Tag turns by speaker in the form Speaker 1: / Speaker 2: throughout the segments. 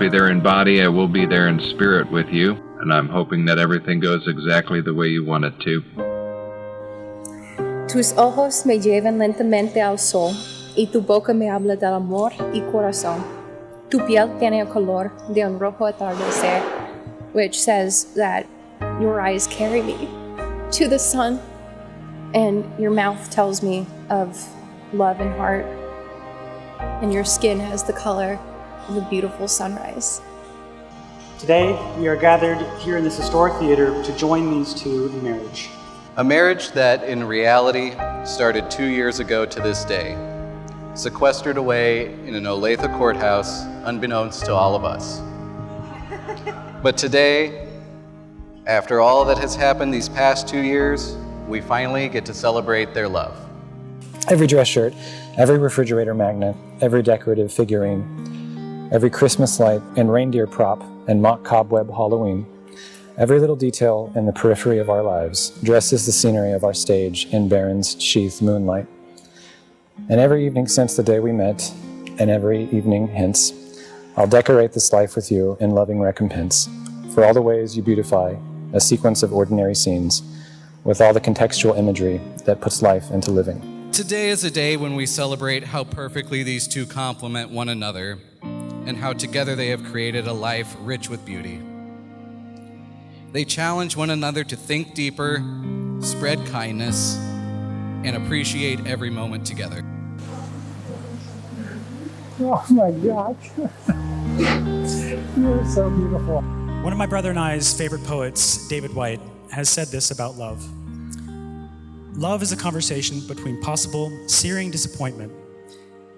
Speaker 1: be there in body, I will be there in spirit with you, and I'm hoping that everything goes exactly the way you want it to.
Speaker 2: Tus ojos me llevan lentamente al sol, y tu boca me habla del amor y corazón. Tu piel tiene el color de un rojo atardecer, which says that your eyes carry me to the sun, and your mouth tells me of love and heart, and your skin has the color of a beautiful sunrise.
Speaker 3: Today, we are gathered here in this historic theater to join these two in marriage.
Speaker 4: A marriage that, in reality, started 2 years ago to this day, sequestered away in an Olathe courthouse, unbeknownst to all of us. But today, after all that has happened these past 2 years, we finally get to celebrate their love.
Speaker 5: Every dress shirt, every refrigerator magnet, every decorative figurine, every Christmas light and reindeer prop and mock cobweb Halloween, every little detail in the periphery of our lives dresses the scenery of our stage in Baron's sheath moonlight. And every evening since the day we met, and every evening hence, I'll decorate this life with you in loving recompense for all the ways you beautify a sequence of ordinary scenes with all the contextual imagery that puts life into living.
Speaker 6: Today is a day when we celebrate how perfectly these two complement one another and how together they have created a life rich with beauty. They challenge one another to think deeper, spread kindness, and appreciate every moment together.
Speaker 5: Oh my gosh. You're so beautiful.
Speaker 3: One of my brother and I's favorite poets, David White, has said this about love. Love is a conversation between possible, searing disappointment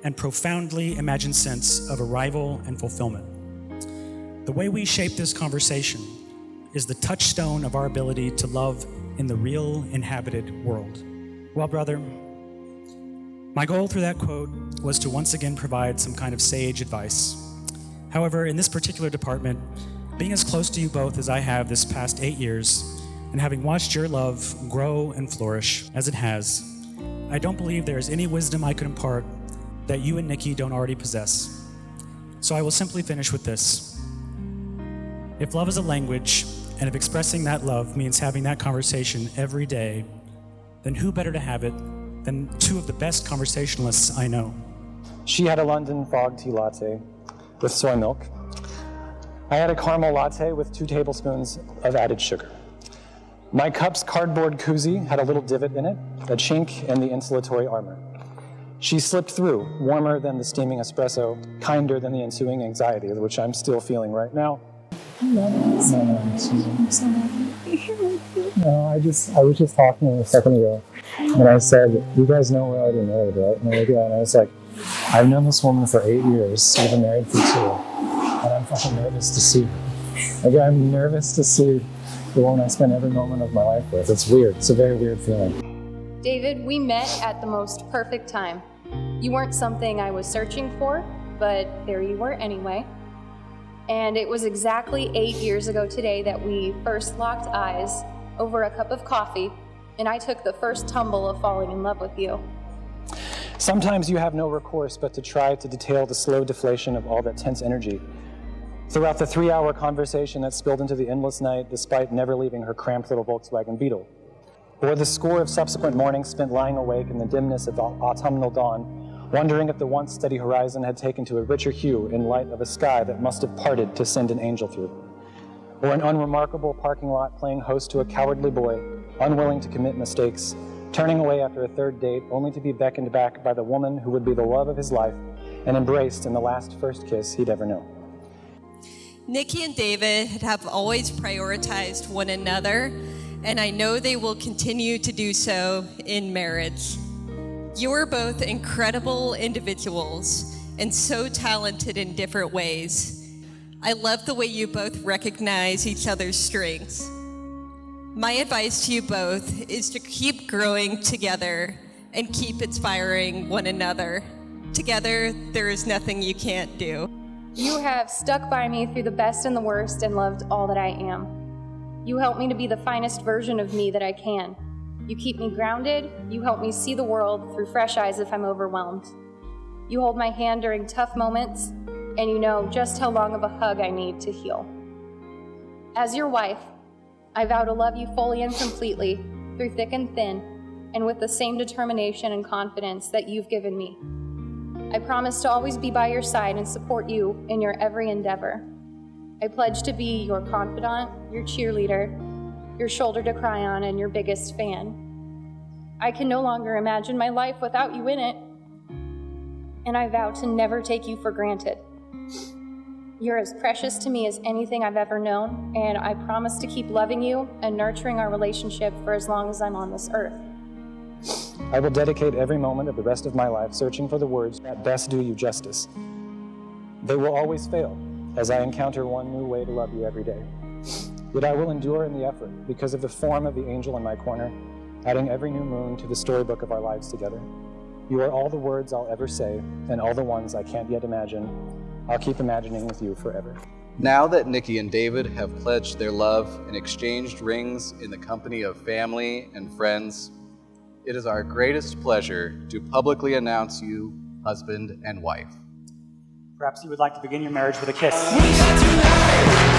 Speaker 3: and profoundly imagined sense of arrival and fulfillment. The way we shape this conversation is the touchstone of our ability to love in the real, inhabited world. Well, brother, my goal through that quote was to once again provide some kind of sage advice. However, in this particular department, being as close to you both as I have this past 8 years, and having watched your love grow and flourish as it has, I don't believe there is any wisdom I could impart that you and Nikki don't already possess. So I will simply finish with this. If love is a language, and if expressing that love means having that conversation every day, then who better to have it than two of the best conversationalists I know?
Speaker 5: She had a London fog tea latte with soy milk. I had a caramel latte with 2 tablespoons of added sugar. My cup's cardboard koozie had a little divot in it, a chink in the insulatory armor. She slipped through, warmer than the steaming espresso, kinder than the ensuing anxiety, which I'm still feeling right now. No, I was just talking a second ago, and I said, you guys know we're already married, right? And I was like, I've known this woman for 8 years, we've been married for 2, and I'm fucking nervous to see her. Like, I'm nervous to see the woman I spend every moment of my life with. It's weird. It's a very weird feeling.
Speaker 2: David, we met at the most perfect time. You weren't something I was searching for, but there you were anyway. And it was exactly 8 years ago today that we first locked eyes over a cup of coffee, and I took the first tumble of falling in love with you.
Speaker 5: Sometimes you have no recourse but to try to detail the slow deflation of all that tense energy. Throughout the 3-hour conversation that spilled into the endless night despite never leaving her cramped little Volkswagen Beetle. Or the score of subsequent mornings spent lying awake in the dimness of autumnal dawn, wondering if the once steady horizon had taken to a richer hue in light of a sky that must have parted to send an angel through. Or an unremarkable parking lot playing host to a cowardly boy, unwilling to commit mistakes, turning away after a 3rd date only to be beckoned back by the woman who would be the love of his life and embraced in the last first kiss he'd ever known.
Speaker 7: Nikki and David have always prioritized one another, and I know they will continue to do so in marriage. You are both incredible individuals and so talented in different ways. I love the way you both recognize each other's strengths. My advice to you both is to keep growing together and keep inspiring one another. Together, there is nothing you can't do.
Speaker 2: You have stuck by me through the best and the worst and loved all that I am. You help me to be the finest version of me that I can. You keep me grounded. You help me see the world through fresh eyes if I'm overwhelmed. You hold my hand during tough moments, and you know just how long of a hug I need to heal. As your wife, I vow to love you fully and completely, through thick and thin, and with the same determination and confidence that you've given me. I promise to always be by your side and support you in your every endeavor. I pledge to be your confidant, your cheerleader, your shoulder to cry on, and your biggest fan. I can no longer imagine my life without you in it, and I vow to never take you for granted. You're as precious to me as anything I've ever known, and I promise to keep loving you and nurturing our relationship for as long as I'm on this earth.
Speaker 5: I will dedicate every moment of the rest of my life searching for the words that best do you justice. They will always fail, as I encounter one new way to love you every day. Yet I will endure in the effort because of the form of the angel in my corner, adding every new moon to the storybook of our lives together. You are all the words I'll ever say, and all the ones I can't yet imagine. I'll keep imagining with you forever.
Speaker 4: Now that Nikki and David have pledged their love and exchanged rings in the company of family and friends, it is our greatest pleasure to publicly announce you husband and wife.
Speaker 3: Perhaps you would like to begin your marriage with a kiss.
Speaker 8: We got tonight.